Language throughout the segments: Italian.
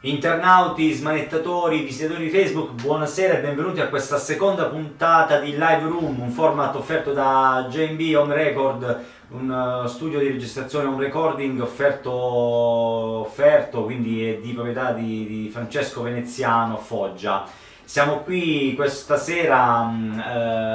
Internauti, smanettatori, visitatori di Facebook, buonasera e benvenuti a questa seconda puntata di Live Room, un format offerto da J&B Home Record, un studio di registrazione home recording offerto quindi è di proprietà di Francesco Veneziano Foggia. Siamo qui questa sera,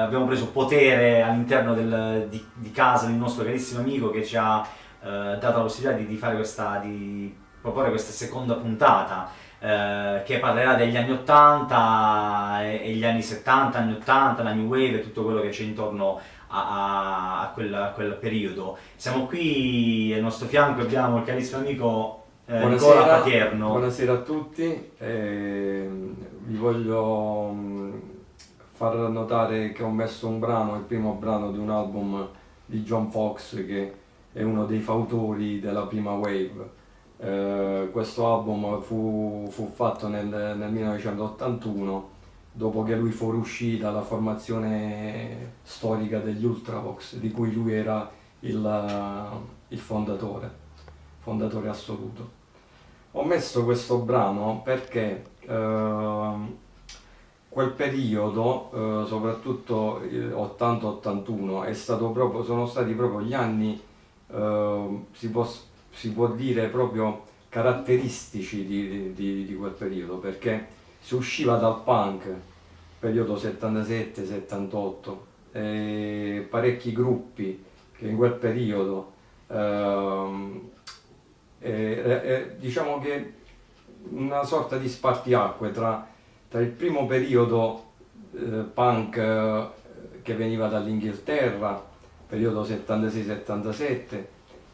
abbiamo preso potere all'interno di casa del nostro carissimo amico che ci ha dato la possibilità di fare di proporre questa seconda puntata che parlerà degli anni 80 e gli anni 70, anni 80, la New Wave e tutto quello che c'è intorno a quel periodo. Siamo qui al nostro fianco, abbiamo il carissimo amico Nicola Patierno. Buonasera a tutti, vi voglio far notare che ho messo un brano, il primo brano di un album di John Foxx, che è uno dei fautori della prima wave. Questo album fu fatto nel 1981, dopo che lui fuoriuscì dalla formazione storica degli Ultravox, di cui lui era il fondatore assoluto. Ho messo questo brano perché quel periodo, soprattutto 80-81, sono stati proprio gli anni, si può dire proprio caratteristici di quel periodo, perché si usciva dal punk, periodo 77-78, e parecchi gruppi che in quel periodo diciamo che una sorta di spartiacque tra il primo periodo punk che veniva dall'Inghilterra, periodo 76-77,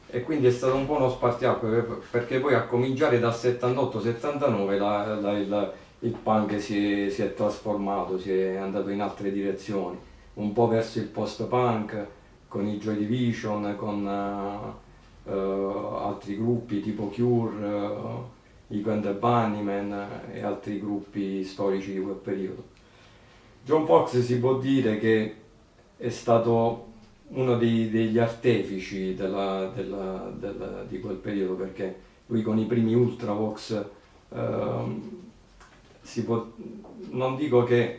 e quindi è stato un po' uno spartiacque, perché poi a cominciare dal 78-79 il punk si è trasformato, si è andato in altre direzioni, un po' verso il post-punk con i Joy Division, con altri gruppi tipo Cure, i Echo and the Bunnymen e altri gruppi storici di quel periodo. John Foxx si può dire che è stato uno degli artefici di quel periodo, perché lui con i primi Ultravox non dico che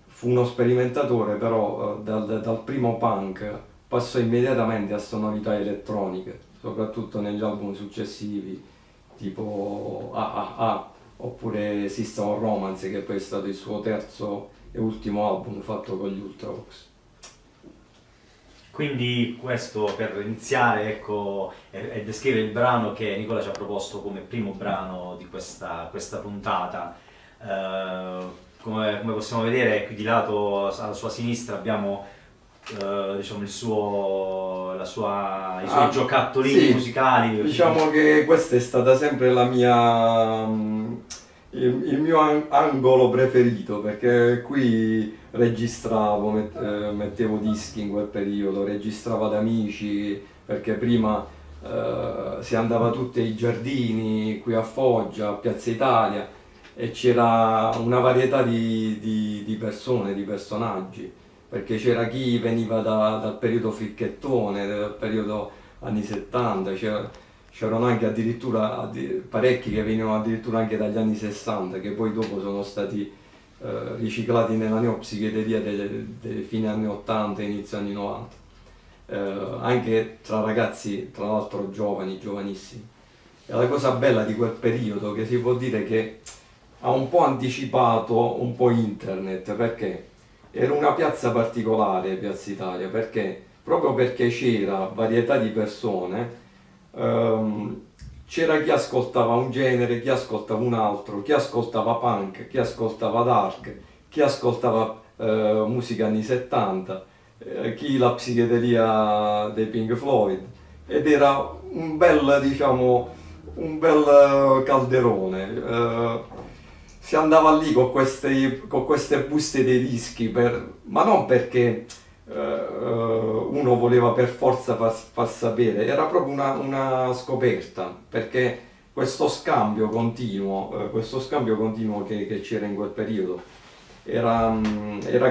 fu uno sperimentatore, però dal primo punk passò immediatamente a sonorità elettroniche, soprattutto negli album successivi tipo AAA oppure System of Romance, che poi è stato il suo terzo e ultimo album fatto con gli Ultravox. Quindi questo per iniziare, ecco, e descrivere il brano che Nicola ci ha proposto come primo brano di questa puntata. Come possiamo vedere, qui di lato alla sua sinistra abbiamo diciamo i suoi giocattolini musicali. Diciamo che questa è stata sempre la mia il mio angolo preferito, perché qui registravo, mettevo dischi in quel periodo, registravo ad amici, perché prima si andava tutti ai giardini qui a Foggia, a Piazza Italia, e c'era una varietà di persone, di personaggi, perché c'era chi veniva dal periodo fricchettone, dal periodo anni 70, c'erano anche addirittura parecchi che venivano addirittura anche dagli anni 60, che poi dopo sono stati riciclati nella neopsichedelia dei fine anni 80 e inizio anni 90, anche tra ragazzi tra l'altro giovanissimi. E la cosa bella di quel periodo, che si può dire che ha un po' anticipato un po' internet, perché era una piazza particolare, Piazza Italia, proprio perché c'era varietà di persone. C'era chi ascoltava un genere, chi ascoltava un altro, chi ascoltava punk, chi ascoltava dark, chi ascoltava musica anni 70, chi la psichedelia dei Pink Floyd, ed era un bel calderone. Si andava lì con queste buste dei dischi, ma non perché uno voleva per forza far sapere, era proprio una scoperta, perché questo scambio continuo che c'era in quel periodo era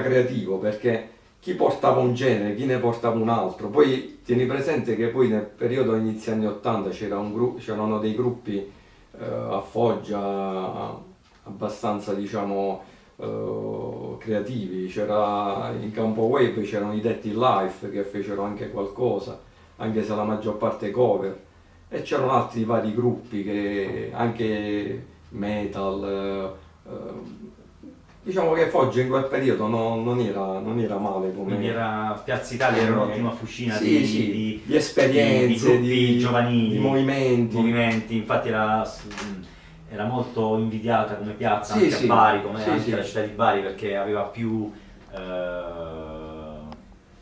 creativo, perché chi portava un genere, chi ne portava un altro. Poi tieni presente che poi nel periodo inizi anni 80 c'erano dei gruppi a Foggia abbastanza diciamo creativi. C'era in Campo Wave, c'erano i Dead in Life che fecero anche qualcosa, anche se la maggior parte cover, e c'erano altri vari gruppi che anche metal, diciamo che Foggia in quel periodo non era male come... Quindi Piazza Italia era un'ottima fucina sì, di esperienze, di gruppi giovanili, di movimenti. Infatti era molto invidiata come piazza, Sì, anche sì, a Bari, come sì, anche sì. la città di Bari, perché aveva più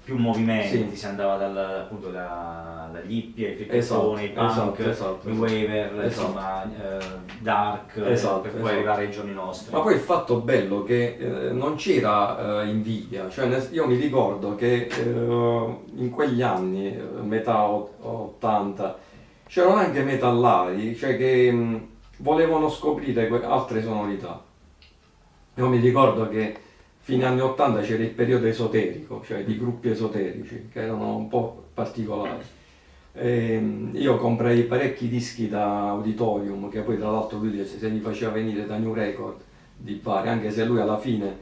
movimenti, Sì. si andava appunto dagli hippie ai Esatto, fricchettoni, ai punk, esatto. new waver, Esatto. insomma, dark, Esatto, per poi esatto. arrivare ai giorni nostri. Ma poi il fatto bello che non c'era invidia, cioè io mi ricordo che in quegli anni, metà 80, c'erano anche metallari, cioè che volevano scoprire altre sonorità. Io mi ricordo che fine anni 80 c'era il periodo esoterico, cioè di gruppi esoterici, che erano un po' particolari. Io comprai parecchi dischi da Auditorium, che poi tra l'altro lui se li faceva venire da New Record di Bari, anche se lui alla fine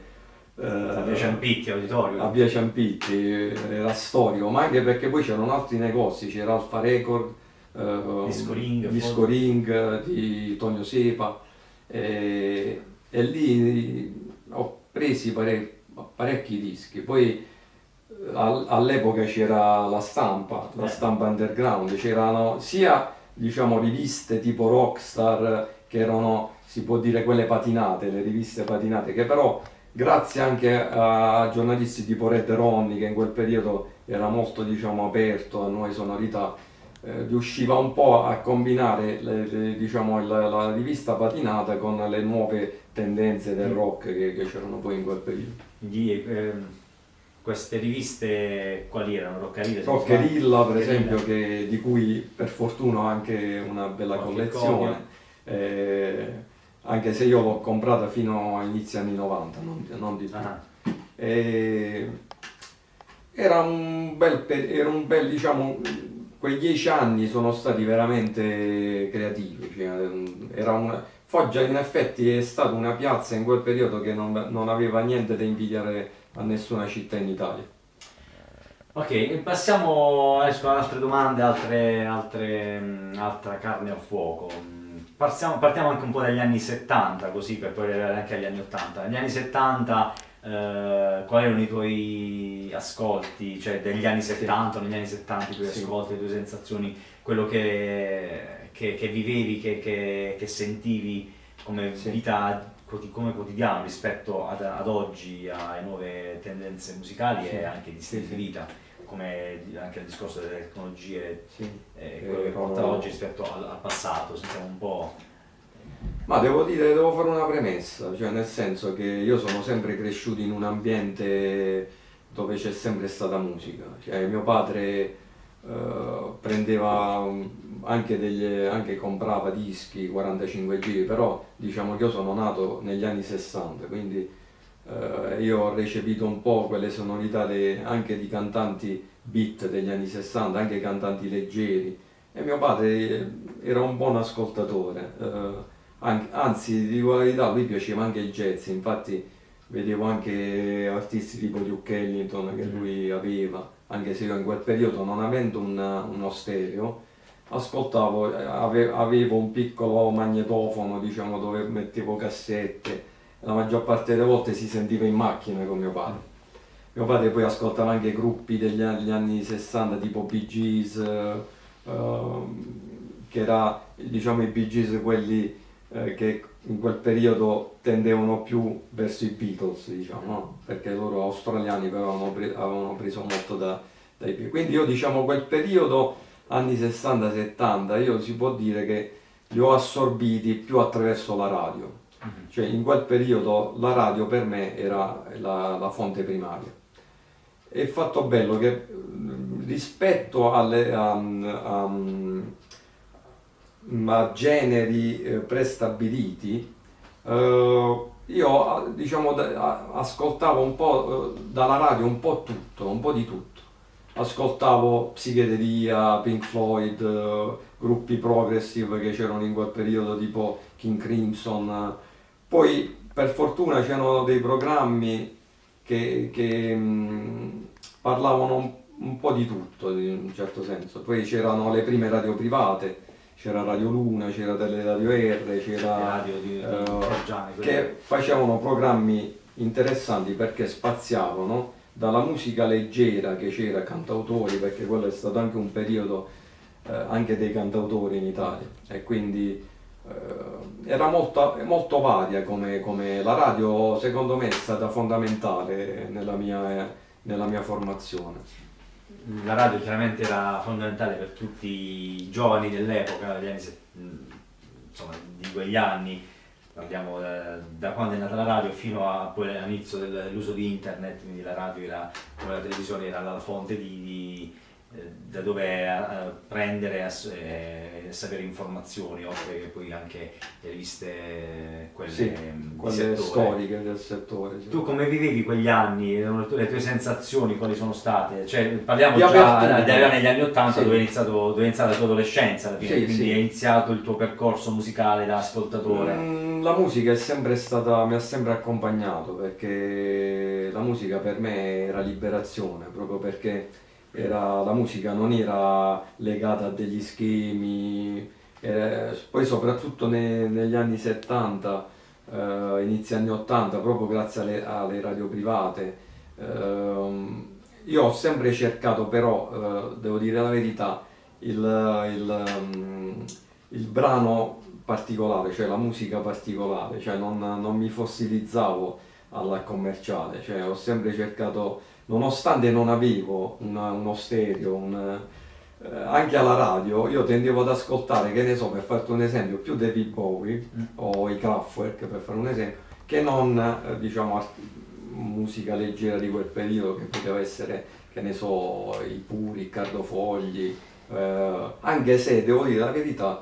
A Via Ciampitti, Auditorio. a Via Ciampitti era storico, ma anche perché poi c'erano altri negozi, c'era Alfa Record, Disco Ring di Tonio Sepa, e lì ho presi parecchi dischi. Poi all'epoca c'era la stampa underground, c'erano sia diciamo riviste tipo Rockstar, che erano, si può dire, quelle patinate, le riviste patinate, che però grazie anche a giornalisti tipo Red Ronnie, che in quel periodo era molto diciamo aperto a nuove sonorità, riusciva un po' a combinare diciamo, la rivista patinata con le nuove tendenze del rock che c'erano poi in quel periodo. Queste riviste quali erano? Roccarilla? Rockerilla per esempio, di cui per fortuna ho anche una bella collezione, anche se io l'ho comprata fino a inizi anni 90, non di più. Era un bel diciamo, quei 10 anni sono stati veramente creativi, cioè, Foggia in effetti è stata una piazza in quel periodo che non aveva niente da invidiare a nessuna città in Italia. Ok, passiamo adesso ad altre domande, altra carne al fuoco. Partiamo anche un po' dagli anni 70, così per poi arrivare anche agli anni 80. Negli anni 70 quali erano i tuoi ascolti, cioè degli anni 70, negli anni 70 i tuoi ascolti, le tue sensazioni, quello che vivevi, che sentivi come vita come quotidiano rispetto ad oggi, alle nuove tendenze musicali e anche di stile di vita, come anche il discorso delle tecnologie, quello che porta oggi rispetto al passato, sentiamo un po'. Ma devo fare una premessa, cioè nel senso che io sono sempre cresciuto in un ambiente dove c'è sempre stata musica, cioè mio padre prendeva anche comprava dischi 45 giri, però diciamo che io sono nato negli anni 60, quindi io ho recepito un po' quelle sonorità anche di cantanti beat degli anni 60, anche cantanti leggeri, e mio padre era un buon ascoltatore. Anzi, di qualità, a lui piaceva anche il jazz, infatti vedevo anche artisti tipo Duke Ellington che lui aveva, anche se io in quel periodo, non avendo uno stereo, ascoltavo, avevo un piccolo magnetofono, diciamo, dove mettevo cassette, la maggior parte delle volte si sentiva in macchina con mio padre. Mio padre poi ascoltava anche gruppi degli anni 60 tipo Bee Gees, che era, diciamo, i Bee Gees quelli che in quel periodo tendevano più verso i Beatles, diciamo, no? Perché loro australiani però avevano preso molto dai Beatles. Quindi io, diciamo, quel periodo, anni 60-70, io si può dire che li ho assorbiti più attraverso la radio. Cioè in quel periodo la radio per me era la fonte primaria. E il fatto bello che rispetto a generi prestabiliti, io diciamo ascoltavo un po' dalla radio un po' tutto, un po' di tutto. Ascoltavo psichedelia, Pink Floyd, gruppi progressive che c'erano in quel periodo tipo King Crimson. Poi per fortuna c'erano dei programmi che parlavano un po' di tutto in un certo senso. Poi c'erano le prime radio private, c'era Radio Luna, c'era Teleradio R, c'era radio di Gianni, che facevano programmi interessanti perché spaziavano dalla musica leggera che c'era, cantautori, perché quello è stato anche un periodo anche dei cantautori in Italia, e quindi era molto varia come la radio. Secondo me è stata fondamentale nella mia formazione. La radio chiaramente era fondamentale per tutti i giovani dell'epoca, degli anni insomma, di quegli anni. Parliamo da quando è nata la radio fino a poi all'inizio dell'uso di internet, quindi la radio era, come la televisione, era la fonte da dove prendere e sapere informazioni, oltre che poi anche le riviste, quelle storiche del settore. Sì. Tu come vivevi quegli anni? Le tue sensazioni quali sono state? Cioè, parliamo Di già apertura. negli anni '80, Sì. dove è iniziata la tua adolescenza alla fine, Sì, quindi sì. è iniziato il tuo percorso musicale da ascoltatore. La musica mi ha sempre accompagnato, perché la musica per me era liberazione, proprio perché la musica non era legata a degli schemi, poi soprattutto negli anni 70, inizi anni 80, proprio grazie alle radio private. Io ho sempre cercato però, devo dire la verità, il brano particolare, cioè la musica particolare, cioè non mi fossilizzavo alla commerciale, cioè ho sempre cercato, nonostante non avevo uno stereo, anche alla radio, io tendevo ad ascoltare, che ne so, per farti un esempio, più David Bowie o i Kraftwerk, per fare un esempio, che non diciamo musica leggera di quel periodo, che poteva essere, che ne so, i Puri, Riccardo Fogli, anche se devo dire la verità,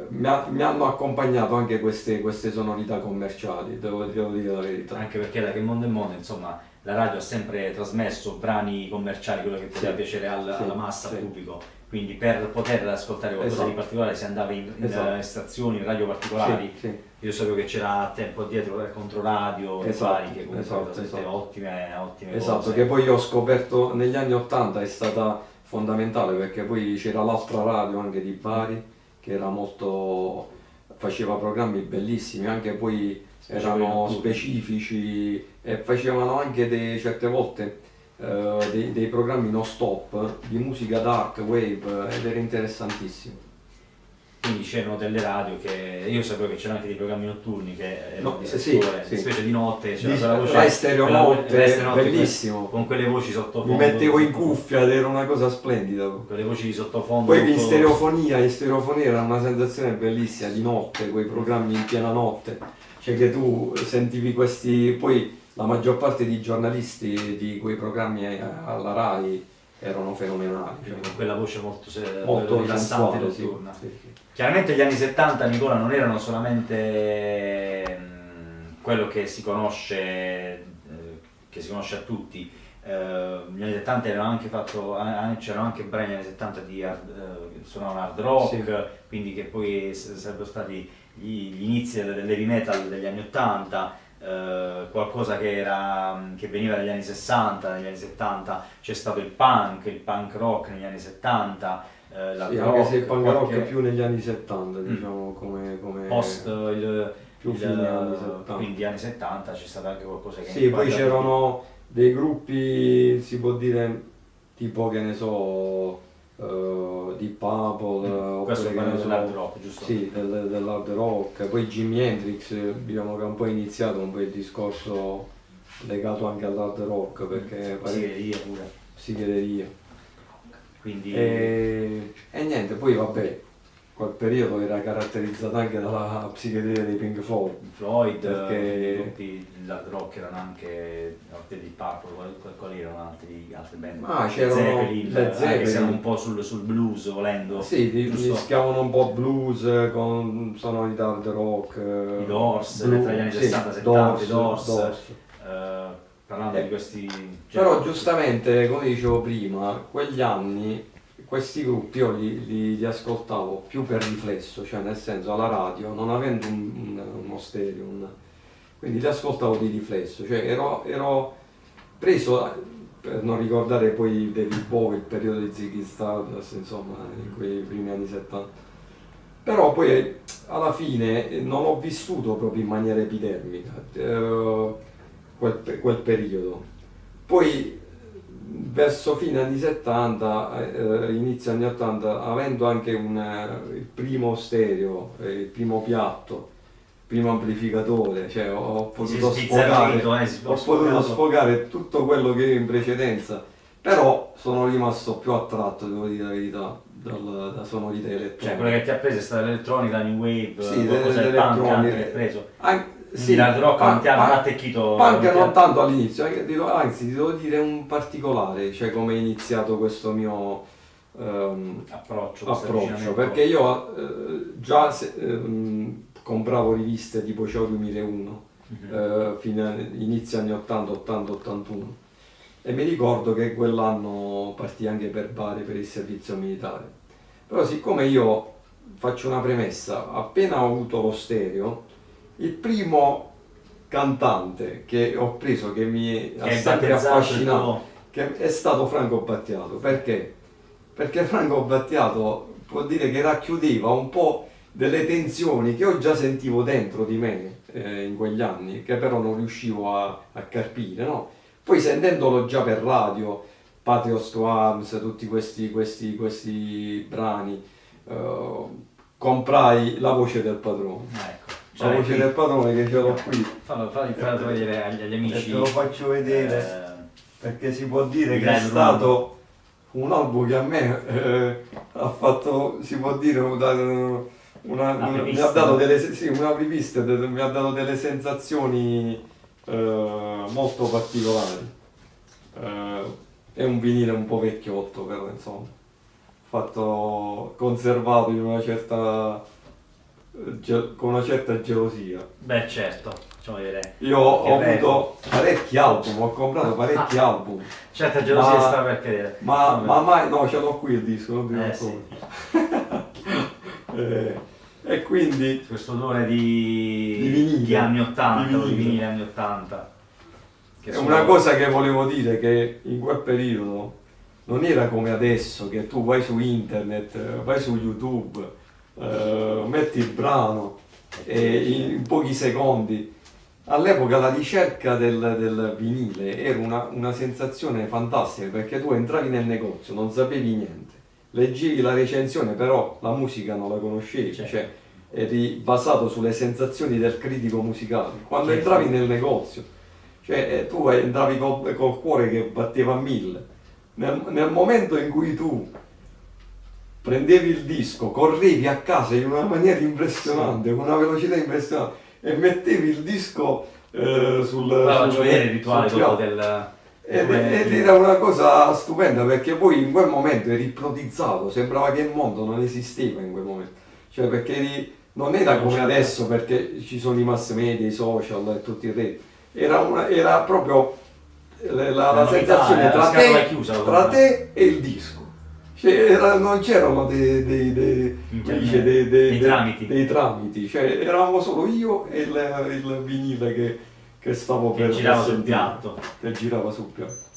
mi hanno accompagnato anche queste sonorità commerciali, devo dire la verità. Anche perché da che mondo è mondo, insomma, la radio ha sempre trasmesso brani commerciali, quello che poteva piacere alla massa, al pubblico. Quindi per poter ascoltare qualcosa di particolare si andava in stazioni, in radio particolari. Io sapevo che c'era a tempo dietro Controradio, vari che comunque ottime Esatto, cose. che poi io ho scoperto negli anni '80, è stata fondamentale, perché poi c'era l'altra radio anche di Bari, che faceva programmi bellissimi, anche poi erano specifici e facevano anche certe volte dei programmi non stop di musica dark wave, ed era interessantissimo. Quindi c'erano delle radio che io sapevo che c'erano anche dei programmi notturni che erano di sì, specie di notte, c'era di la voce Rai Stereo Notte, bellissimo. con quelle voci sottofondo. Mi mettevo in cuffia ed era una cosa splendida. Con le voci di sottofondo. Poi in stereofonia era una sensazione bellissima di notte, quei programmi in piena notte, cioè che tu sentivi poi la maggior parte di giornalisti di quei programmi alla Rai erano fenomenali. Cioè, con quella voce molto rilassante notturna. Sì. Chiaramente gli anni 70, Nicola, non erano solamente quello che si conosce a tutti. Negli anni 70 c'erano anche brani negli anni 70 che suonavano hard rock, quindi che poi sarebbero stati gli inizi dell'heavy metal degli anni 80. Qualcosa che veniva dagli anni 60, negli anni 70 c'è stato il punk rock negli anni 70, anche se il punk rock è più negli anni 70, diciamo, come post fine anni 70. Quindi anni 70 c'è stato anche qualcosa che sì, poi c'erano dei gruppi, si può dire, tipo, che ne so, Deep Purple, questo è dell'hard rock, giusto? Sì, dell'hard rock. Poi Jimi Hendrix, diciamo che ha un po' iniziato un po' il discorso legato anche all'hard rock, perché psichedelia pure. Psichedelia. Quindi e niente, poi vabbè, quel periodo era caratterizzato anche dalla psichedelia dei Pink Floyd, perché i gruppi dell'hard rock erano anche di Purple, quali erano altre band? C'erano Led Zeppelin, che siamo un po' sul blues, volendo. Sì, mischiavano un po' blues con sonorità hard rock. I Doors, tra gli anni 60 70, i Doors. Parlando di questi. Però giustamente, come dicevo prima, quegli anni questi gruppi io li ascoltavo più per riflesso, cioè nel senso alla radio, non avendo uno stereo, quindi li ascoltavo di riflesso, cioè ero preso, per non ricordare poi David Bowie, il periodo di Ziggy Stardust, insomma, in quei primi anni 70. Però poi alla fine non ho vissuto proprio in maniera epidermica quel periodo. Poi verso fine anni 70, inizio anni 80, avendo anche il primo stereo, il primo piatto, il primo amplificatore, cioè ho potuto sfogare tutto quello che ero in precedenza, però sono rimasto più attratto, devo dire la verità, da sonorità elettroniche. Cioè, quello che ti ha preso è stata l'elettronica, la new wave, sì, qualcosa del punk anche che hai preso. Sì, l'hard rock non ti ha attecchito. Punk non tanto all'inizio, anzi ti devo dire un particolare, cioè come è iniziato questo mio approccio, perché io già compravo riviste tipo Ciao 2001, fino inizio anni 80, 80, 81, e mi ricordo che quell'anno partì anche per Bari per il servizio militare. Però siccome io faccio una premessa, appena ho avuto lo stereo, il primo cantante che ho preso che mi ha sempre affascinato è stato Franco Battiato. Perché? Perché Franco Battiato può dire che racchiudeva un po' delle tensioni che io già sentivo dentro di me in quegli anni, che però non riuscivo a carpire, no? Poi sentendolo già per radio, Patriots to Arms, tutti questi brani, comprai La voce del padrone. Ecco. La voce del padrone che ce l'ho qui. Fallo vedere agli amici. Te lo faccio vedere perché si può dire che è stato un album che a me ha fatto, si può dire, mi ha dato una rivista, mi ha dato delle sensazioni molto particolari. È un vinile un po' vecchiotto, però insomma, conservato in una certa con una certa gelosia. Beh, certo, facciamo vedere. Io ho avuto parecchi album, ho comprato parecchi album. Certa gelosia sta per cadere. Ma mai, no, ce l'ho qui il disco, non dico sì. E quindi questo odore di anni 80, di vinile anni 80. È una cosa che volevo dire, che in quel periodo non era come adesso, che tu vai su internet, vai su YouTube, metti il brano e in pochi secondi. All'epoca la ricerca del vinile era una sensazione fantastica, perché tu entravi nel negozio, non sapevi niente, leggevi la recensione, però la musica non la conoscevi, certo. Cioè eri basato sulle sensazioni del critico musicale. Quando entravi nel negozio, cioè tu entravi col cuore che batteva a 1000. Nel momento in cui tu prendevi il disco, correvi a casa in una maniera impressionante, con una velocità impressionante, e mettevi il disco faccio vedere il rituale dopo ed era una cosa stupenda, perché poi in quel momento eri ipnotizzato, sembrava che il mondo non esisteva in quel momento, cioè perché non era come adesso, perché ci sono i mass media, i social e tutti i reti, era proprio la sensazione tra te e il disco. Non c'erano dei tramiti, cioè eravamo solo io e il vinile che stavo per girava sul piatto. Che girava sul piatto.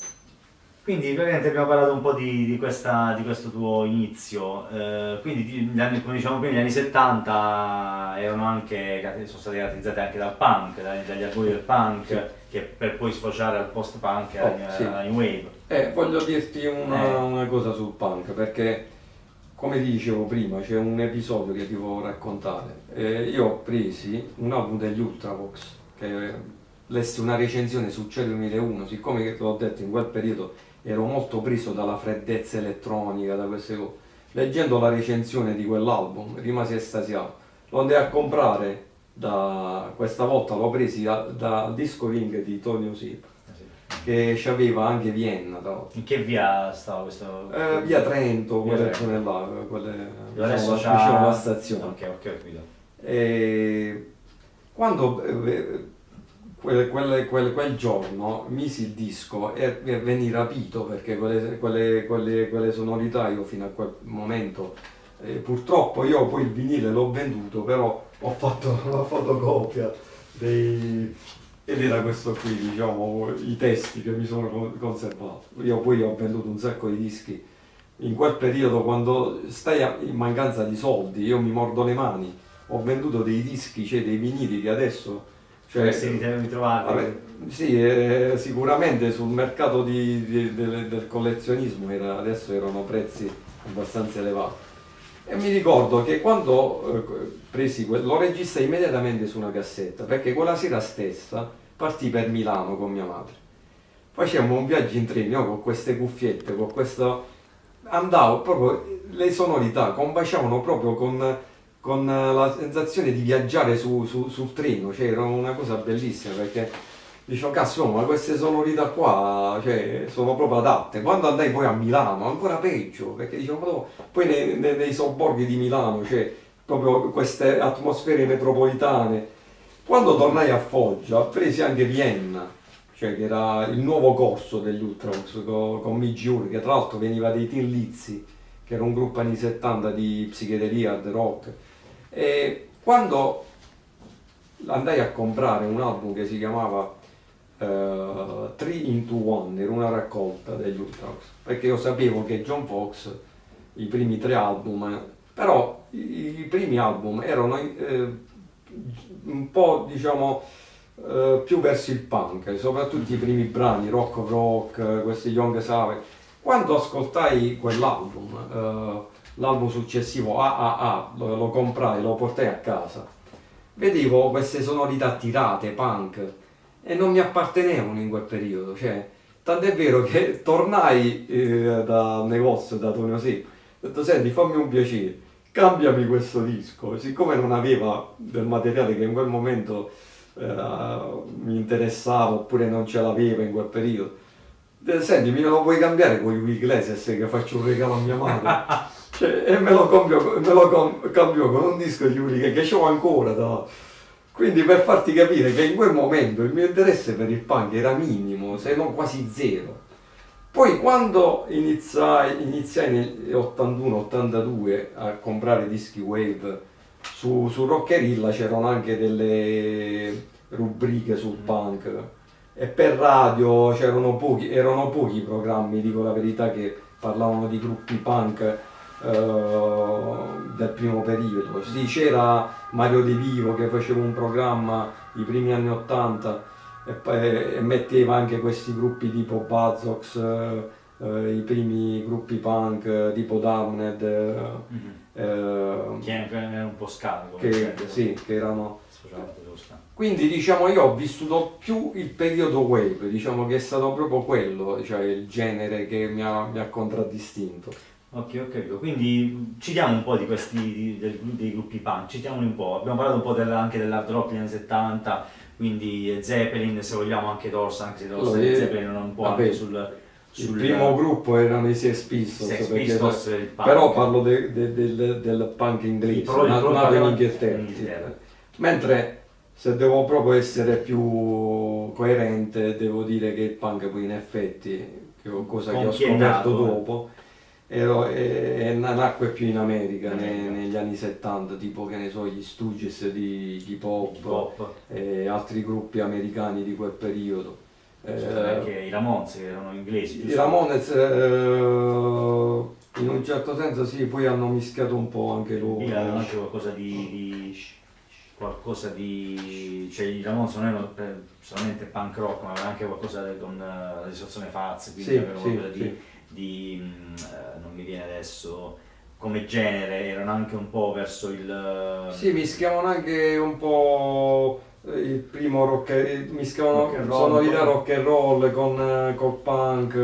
Quindi praticamente abbiamo parlato un po' di questo tuo inizio, quindi come diciamo prima, gli anni 70 sono stati caratterizzati anche dal punk, dagli albori del punk, che per poi sfociare al post-punk e alla new wave. Voglio dirti una cosa sul punk, perché come ti dicevo prima c'è un episodio che ti volevo raccontare. Io ho presi un album degli Ultravox, che lessi una recensione su Cielo 2001, siccome che te l'ho detto in quel periodo ero molto preso dalla freddezza elettronica, da queste cose. Leggendo la recensione di quell'album rimasi estasiato. Lo andai a comprare, questa volta l'ho presi da Disco Ring di Tonio Sip, che c'aveva anche Vienna. In che via stava questo? Via Trento, quelle zone là, adesso vicino alla stazione. Ok, capito. Quando quel giorno misi il disco e venni rapito perché quelle sonorità io fino a quel momento, purtroppo io poi il vinile l'ho venduto, però ho fatto una fotocopia ed era questo qui, diciamo, i testi che mi sono conservato. Io poi ho venduto un sacco di dischi. In quel periodo, quando stai in mancanza di soldi, io mi mordo le mani. Ho venduto dei dischi, cioè dei vinili che adesso... Cioè, si ritrovati. vabbè, sì, sicuramente sul mercato del collezionismo adesso erano prezzi abbastanza elevati. E mi ricordo che quando presi lo registrai immediatamente su una cassetta, perché quella sera stessa partì per Milano con mia madre. Facemmo un viaggio in treno con queste cuffiette, con questo... Andavo proprio, le sonorità combaciavano proprio con la sensazione di viaggiare sul treno, cioè era una cosa bellissima perché dicevo, cazzo, ma queste sonorità qua, cioè, sono proprio adatte. Quando andai poi a Milano, ancora peggio, perché dicevo, ma no, poi nei sobborghi di Milano, cioè, proprio queste atmosfere metropolitane. Quando tornai a Foggia, presi anche Vienna, cioè che era il nuovo corso degli Ultravox con Migiuri, che tra l'altro veniva dei Tin Lizzy, che era un gruppo anni 70 di psichedelia, hard rock. E quando andai a comprare un album che si chiamava 3 into 1, era una raccolta degli Ultravox, perché io sapevo che John Fox, i primi 3 album, però i primi album erano un po', diciamo, più verso il punk, soprattutto i primi brani, Rock of Rock, questi Young Savage. Quando ascoltai quell'album, l'album successivo AAA, lo comprai, lo portai a casa, vedevo queste sonorità tirate, punk, e non mi appartenevano in quel periodo, cioè, tant'è vero che tornai dal negozio da Tonio Secco, ho detto, senti, fammi un piacere, cambiami questo disco, siccome non aveva del materiale che in quel momento mi interessava oppure non ce l'aveva in quel periodo, senti, me lo puoi cambiare con i Iglesias che faccio un regalo a mia madre? Cioè, e me lo cambiò con un disco di Uri che c'ho ancora. Quindi per farti capire che in quel momento il mio interesse per il punk era minimo, se non quasi zero. Poi quando iniziai nel 81-82 a comprare dischi Wave su Rockerilla, c'erano anche delle rubriche sul punk e per radio erano pochi i programmi, dico la verità, che parlavano di gruppi punk del primo periodo. Sì, c'era Mario De Vivo che faceva un programma i primi anni 80 e metteva anche questi gruppi tipo Buzzcocks, i primi gruppi punk tipo Damned, che era un po' scarico, che erano. Quindi diciamo io ho vissuto più il periodo wave, diciamo che è stato proprio quello, cioè il genere che mi ha contraddistinto. Ok, ho capito. Quindi citiamo un po' di questi dei gruppi punk, citiamoli un po'. Abbiamo parlato un po' anche dell'hard rock negli anni 70, quindi Zeppelin, se vogliamo anche Doors, anche se Doors e Zeppelin erano un po' anche sul il primo gruppo erano i Sex Pistols, Pistols però parlo del punk inglese, nato in Inghilterra. Mentre se devo proprio essere più coerente, devo dire che il punk poi in effetti, che è una cosa che ho scoperto dopo, nacque più in America negli anni 70, tipo, che ne so, gli Stooges di pop e altri gruppi americani di quel periodo. Anche i Ramones, che erano inglesi, giusto? I Ramones in un certo senso sì, poi hanno mischiato un po' anche loro. Avevano anche qualcosa di cioè i Ramones non erano solamente punk rock, ma avevano anche qualcosa con la situazione Faz, quindi avevano qualcosa di non mi viene adesso come genere, erano anche un po' verso il... Sì, mischiavano anche un po' il primo rock, mischiavano sonorità rock and roll col punk,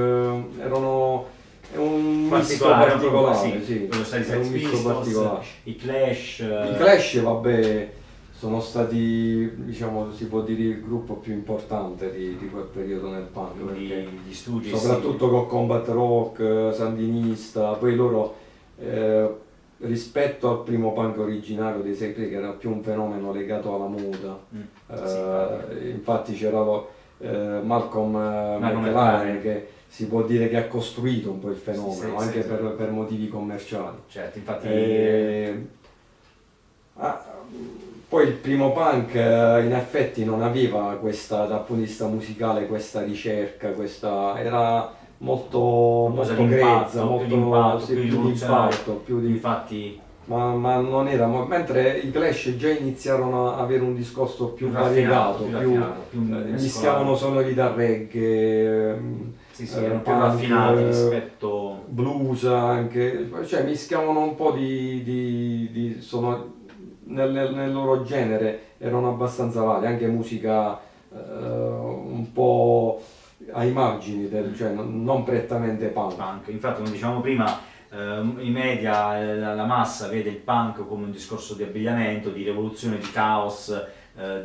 erano un misto particolare, sì, era un misto particolare. I Clash, vabbè, sono stati, diciamo, si può dire il gruppo più importante di quel periodo nel punk, perché gli Stooges, soprattutto con Combat Rock, Sandinista, poi loro rispetto al primo punk originario dei Cypress, che era più un fenomeno legato alla moda. Infatti c'era Malcolm McLaren, che si può dire che ha costruito un po' il fenomeno, anche per motivi commerciali. Certo, infatti. Poi il primo punk in effetti non aveva questa, dal punto di vista musicale, questa ricerca, era molto grezza, molto più di impatto, infatti. Ma non era, mentre i Clash già iniziarono a avere un discorso più variegato, più mischiavano sonorità reggae, erano più raffinati rispetto blues anche, cioè mischiavano un po' nel loro genere, erano abbastanza vari, anche musica un po' ai margini cioè non prettamente punk. Infatti, come dicevamo prima, i media, la massa vede il punk come un discorso di abbigliamento, di rivoluzione, di caos,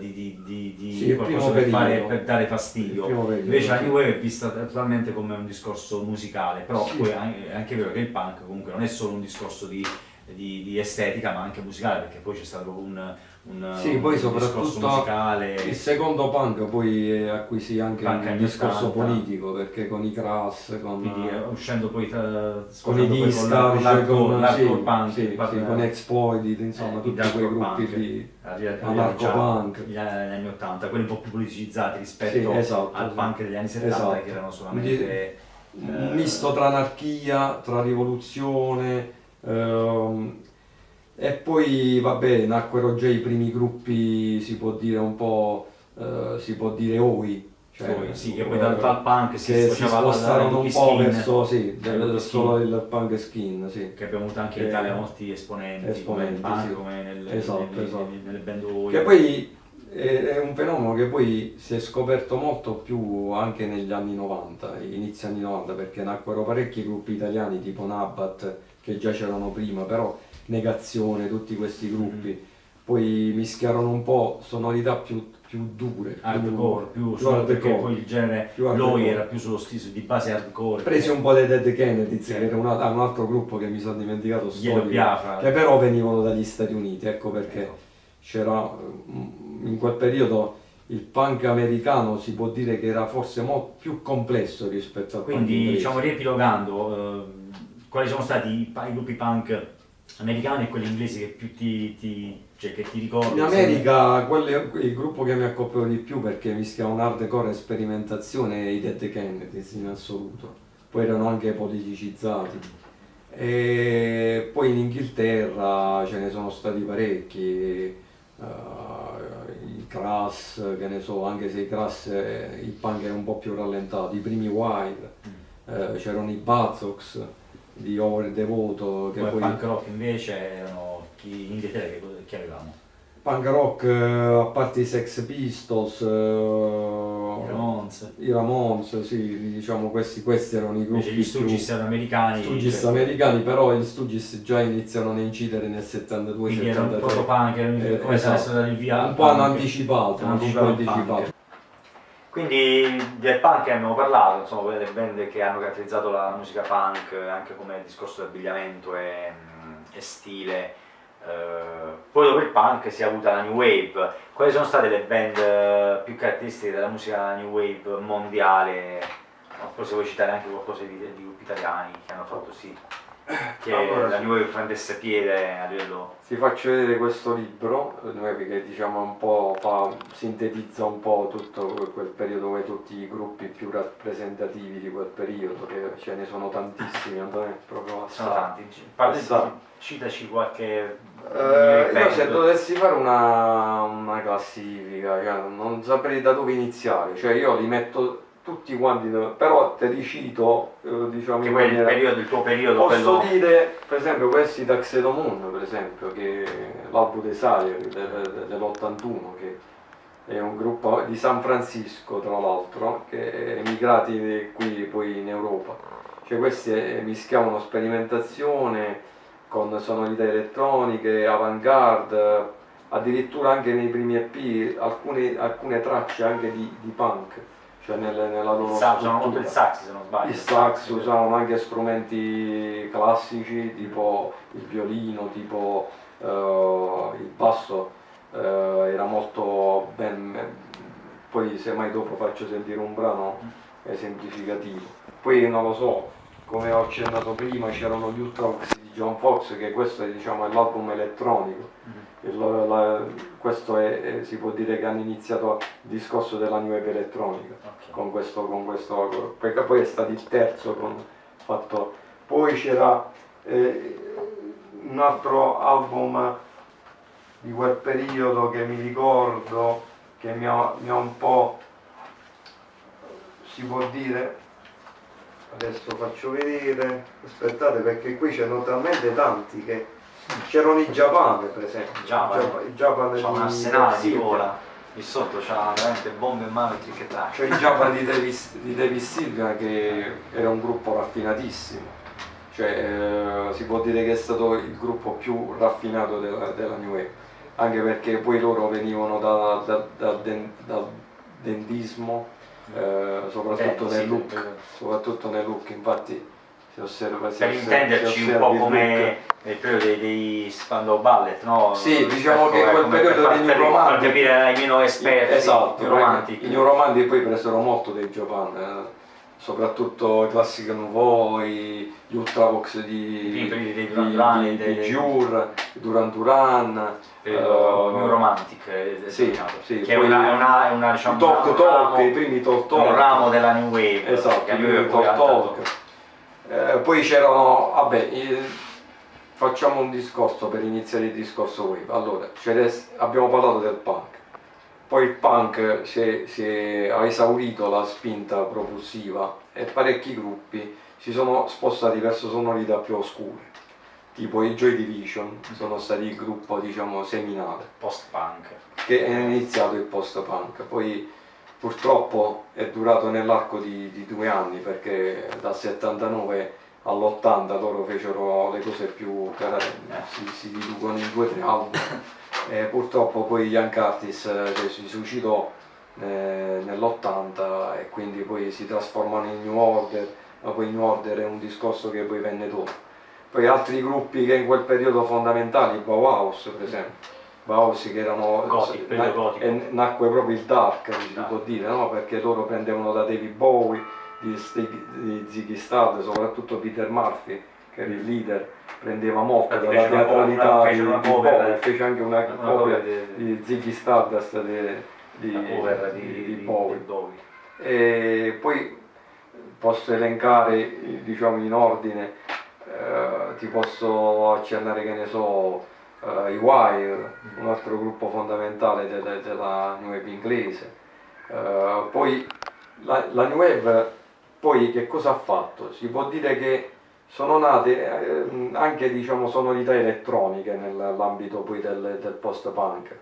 di qualcosa per dare fastidio. Invece la New Wave è vista totalmente come un discorso musicale, però poi è anche vero che il punk comunque non è solo un discorso di estetica, ma anche musicale, perché poi c'è stato un poi discorso musicale. Il secondo punk poi acquisì anche un discorso politico, perché con i Crass, quindi uscendo poi con i Discharge, con l'hardcore punk, con Exploited, insomma tutti quei gruppi lì, anarco-punk negli anni 80, quelli un po' più politicizzati rispetto al punk degli anni 70, che erano solamente un misto tra anarchia, tra rivoluzione. E poi vabbè, nacquero già i primi gruppi, si può dire un po', si può dire Oi, cioè, che poi dal punk si spostarono un po' verso solo il punk skin, che abbiamo avuto anche in Italia molti esponenti come il punk, come nelle band Oi. Che poi è un fenomeno che poi si è scoperto molto più anche negli anni 90, inizio anni 90, perché nacquero parecchi gruppi italiani tipo Nabat, che già c'erano prima, però Negazione, tutti questi gruppi, poi mischiarono un po' sonorità più dure, hardcore, perché poi il genere Loi era più sullo stile di base hardcore. Presi un po' dei Dead Kennedys, che era un altro gruppo che mi sono dimenticato storico, che però venivano dagli Stati Uniti, ecco perché c'era in quel periodo il punk americano, si può dire che era forse più complesso rispetto al punk inglese. Quindi diciamo, riepilogando, quali sono stati i gruppi punk americani e quelli inglesi che più ti ricordi? In America il gruppo che mi accoppiò di più, perché mischiavano hardcore e sperimentazione, è i Dead Kennedys in assoluto, poi erano anche politicizzati. E poi in Inghilterra ce ne sono stati parecchi, i Crass, che ne so, anche se i Crass il punk è un po' più rallentato, i primi Wild, c'erano i Buzzcocks di Over Devoto, che poi punk rock invece erano in Inghilterra che avevamo? Punk rock, a parte i Sex Pistols, i Ramones, sì, diciamo questi erano i gruppi. Invece gli Stooges erano americani. Stooges americani, però gli Stooges già iniziano a incidere nel 72-73. Quindi erano un protopunk, come se avessero dato il via. Un po' hanno anticipato. Quindi del punk abbiamo parlato, insomma, quelle delle band che hanno caratterizzato la musica punk anche come discorso di abbigliamento e stile. Poi dopo il punk si è avuta la New Wave. Quali sono state le band più caratteristiche della musica New Wave mondiale? Oppure se vuoi citare anche qualcosa di gruppi italiani che hanno fatto sì che la New Wave prendesse piede a livello... Ti faccio vedere questo libro, che diciamo un po' sintetizza un po' tutto quel periodo, tutti i gruppi più rappresentativi di quel periodo, che ce ne sono tantissimi, Antonio, proprio assai. Sono tanti, citaci qualche... io se dovessi fare una classifica, cioè, non saprei da dove iniziare, cioè io li metto tutti quanti, però te li cito, diciamo, che il tuo periodo posso dire per esempio questi Tuxedo Moon, per esempio, che è l'album Desire dell'81, che è un gruppo di San Francisco tra l'altro, che è emigrati qui poi in Europa, cioè questi mischiavano sperimentazione con sonorità elettroniche, avant-garde, addirittura anche nei primi EP alcune tracce anche di punk. cioè nella loro Usano molto il struttura. sax, se non sbaglio. I sax usavano anche strumenti classici, tipo il violino, tipo il basso, era molto ben. Poi semmai dopo faccio sentire un brano esemplificativo. Poi non lo so, come ho accennato prima, c'erano gli Ultravox di John Fox, che questo è, diciamo, è l'album elettronico. Questo si può dire che hanno iniziato il discorso della new wave elettronica, con questo, perché poi è stato il terzo fatto. Poi c'era un altro album di quel periodo che mi ricordo, che mi ha un po', si può dire, adesso faccio vedere, aspettate, perché qui c'erano talmente tanti che c'erano i Japan, per esempio. Il Japan c'ha un arsenale di gola, lì sotto c'ha veramente bombe in mano e trick e track. Cioè il Japan di David Sylvian, che era un gruppo raffinatissimo, cioè si può dire che è stato il gruppo più raffinato della New Wave, anche perché poi loro venivano dal dendismo, soprattutto nel look, infatti si osserva. Per intenderci un po' come nel periodo dei Spandau Ballet, no? Sì, diciamo che quel periodo dei New Romantic, per capire ai meno esperti, esatto, i Romantic. I New Romantic poi presero molto dei Japan, soprattutto i Classic Nouveau, gli Ultravox di Jur, Duran Duran, New Romantic, sì, che è una diciamo, i primi Talk, un ramo della New Wave. Esatto, i primi Talk. Poi c'erano, vabbè, facciamo un discorso per iniziare il discorso wave. Allora, abbiamo parlato del punk, poi il punk ha esaurito la spinta propulsiva e parecchi gruppi si sono spostati verso sonorità più oscure, tipo i Joy Division sono stati il gruppo, diciamo, seminale, post-punk, che è iniziato il post-punk. Poi purtroppo è durato nell'arco di 2 anni, perché dal 79 all'80 loro fecero le cose più si riducono in 2-3 album. Purtroppo poi Ian Curtis si suicidò nell'80 e quindi poi si trasformano in New Order, ma poi New Order è un discorso che poi venne dopo. Poi altri gruppi che in quel periodo fondamentali, Bauhaus per esempio, Bauhaus, che erano nacque proprio il dark, si può dire, no? Perché loro prendevano da David Bowie, di Ziggy Stardust, soprattutto Peter Murphy, che era il leader, prendeva molto dalla teatralità di Bowie, fece anche una cover di Ziggy Stardust di Bowie. E poi posso elencare, diciamo, in ordine, ti posso accennare, che ne so, i Wire, un altro gruppo fondamentale della New Wave inglese. Poi la New Wave poi che cosa ha fatto? Si può dire che sono nate anche, diciamo, sonorità elettroniche nell'ambito poi del post-punk.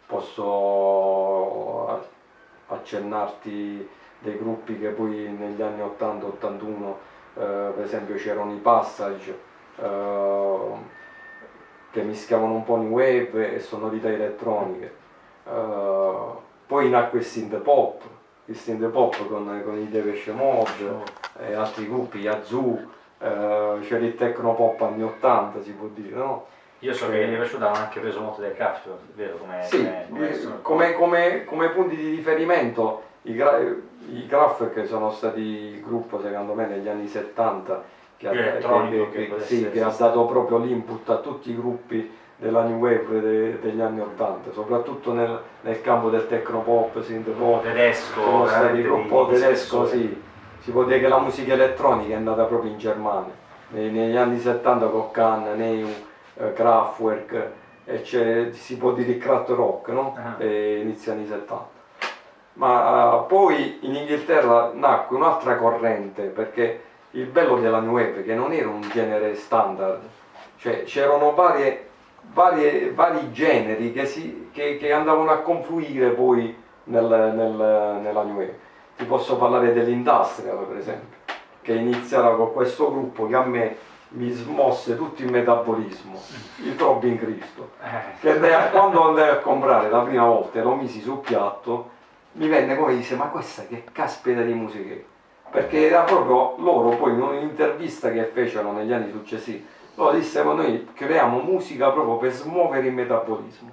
Posso accennarti dei gruppi che poi negli anni 80-81 per esempio c'erano i Passage, che mischiavano un po' new wave e sonorità elettroniche. Poi nacque il synth pop con i Depeche Mode e altri gruppi, Yazoo, c'era il techno pop anni 80, si può dire, no? Io so che i Depeche Mode hanno anche preso molto del Kraftwerk, vero? Come punti di riferimento i Kraftwerk sono stati il gruppo, secondo me, negli anni 70 che ha dato proprio l'input a tutti i gruppi della New Wave degli anni 80, soprattutto nel campo del techno pop, synth pop, tedesco, sono stati il gruppo tedesco, sì. Si può dire che la musica elettronica è andata proprio in Germania, negli anni 70 con Can, Neu, Kraftwerk, e si può dire il krautrock, no? Inizio anni 70. Ma poi in Inghilterra nacque un'altra corrente, perché il bello della New Wave è che non era un genere standard, cioè c'erano vari generi che andavano a confluire poi nella New Wave. Ti posso parlare dell'Industrial, per esempio, che iniziava con questo gruppo che a me mi smosse tutto il metabolismo, il Throbbing Gristle, che quando andai a comprare la prima volta lo misi sul piatto mi venne come dice, ma questa che caspita di musica è? Perché era proprio loro poi in un'intervista che fecero negli anni successivi, loro dissero noi creiamo musica proprio per smuovere il metabolismo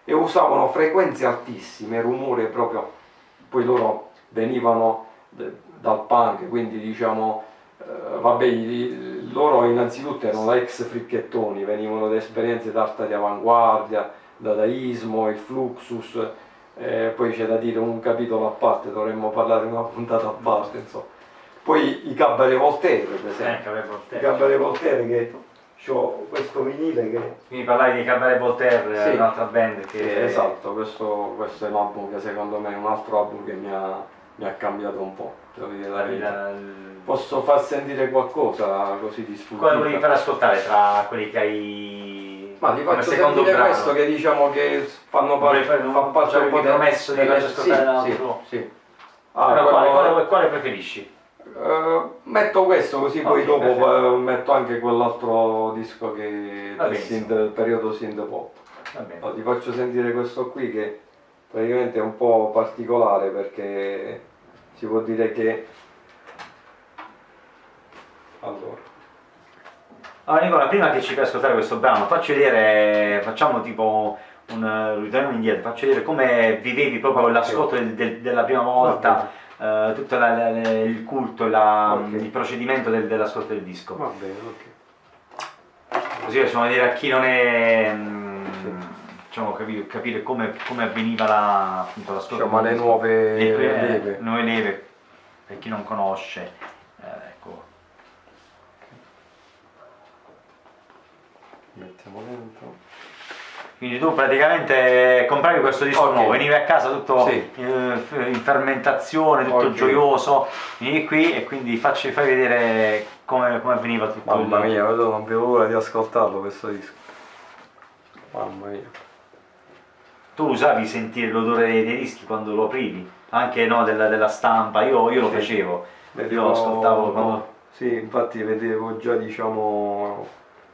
e usavano frequenze altissime, rumore proprio, poi loro venivano dal punk, quindi diciamo, vabbè, loro innanzitutto erano da ex fricchettoni, venivano da esperienze d'arte di avanguardia, dadaismo, il Fluxus, poi c'è da dire un capitolo a parte, dovremmo parlare di una puntata a parte, insomma. Poi i Cabaret Voltaire, per esempio, i Cabaret Voltaire che ho questo vinile che... Quindi parlavi di Cabaret Voltaire, sì, un'altra band che... Esatto, questo è un album che secondo me è un altro album che mi ha cambiato un po', devo dire la verità. Posso far sentire qualcosa così di sfuggita? Quale volevi far ascoltare tra quelli che hai... Ma ti faccio sentire questo che diciamo che fanno parte un po' promesso di farci ascoltare l'altro? Sì. Quale preferisci? Metto questo così poi dopo perfetto. metto anche quell'altro disco che del periodo synth pop. Allora, ti faccio sentire questo qui che praticamente è un po' particolare perché si può dire che allora Nicola, prima che ci fai ascoltare questo brano, facci vedere, facciamo tipo ritorniamo indietro, facci vedere come vivevi proprio l'ascolto della prima volta, tutto il culto, il procedimento dell'ascolto del disco. Va bene, ok. Così possiamo dire a chi non è, diciamo, capire come avveniva appunto l'ascolto. Diciamo le nuove leve, per chi non conosce. Ecco. Mettiamo dentro. Quindi tu praticamente compravi questo disco nuovo, venivi a casa tutto in fermentazione, tutto gioioso, venivi qui e quindi fai vedere come avveniva tutto. Mamma mia, non vedo l'ora di ascoltarlo questo disco. Mamma mia. Tu usavi sentire l'odore dei dischi quando lo aprivi, anche della stampa, io lo facevo, io ascoltavo quando... Sì, infatti vedevo già diciamo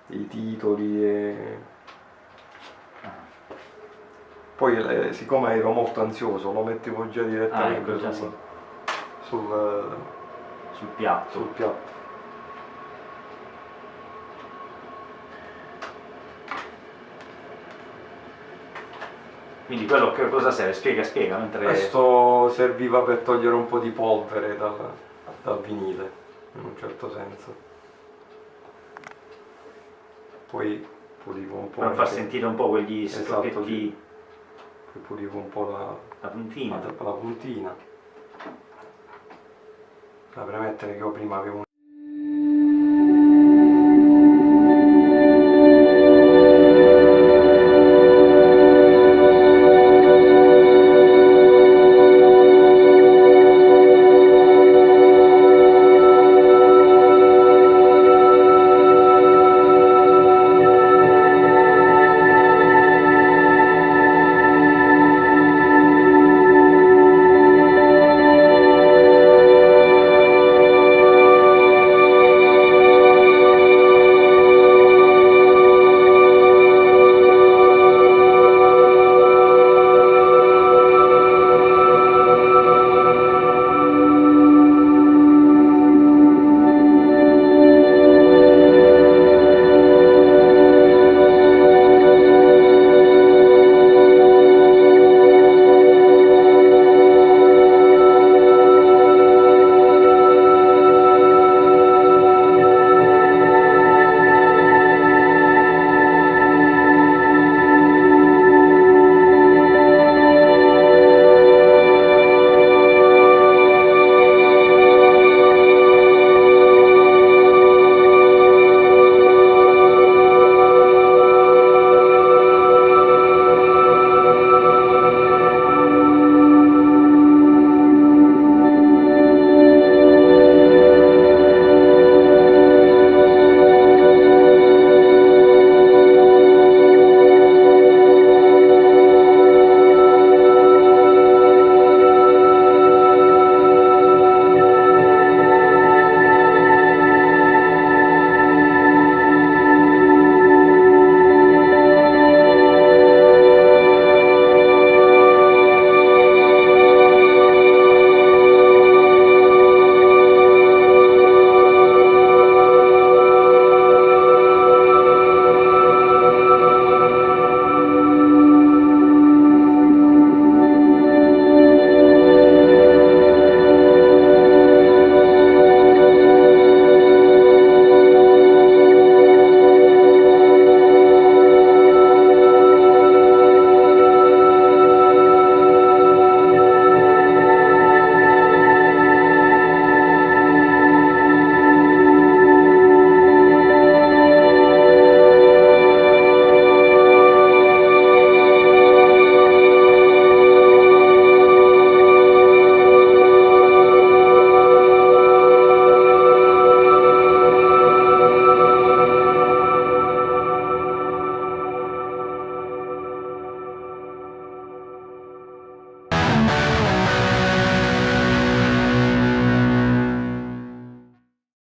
i titoli e... Poi siccome ero molto ansioso lo mettevo già direttamente sul piatto. Quindi quello che cosa serve? Spiega mentre... Questo serviva per togliere un po' di polvere dal vinile, in un certo senso. Poi pulivo un po'... Per far sentire un po' quegli stocchetti... Poi pulivo un po' la puntina. La puntina. Da premettere che io prima avevo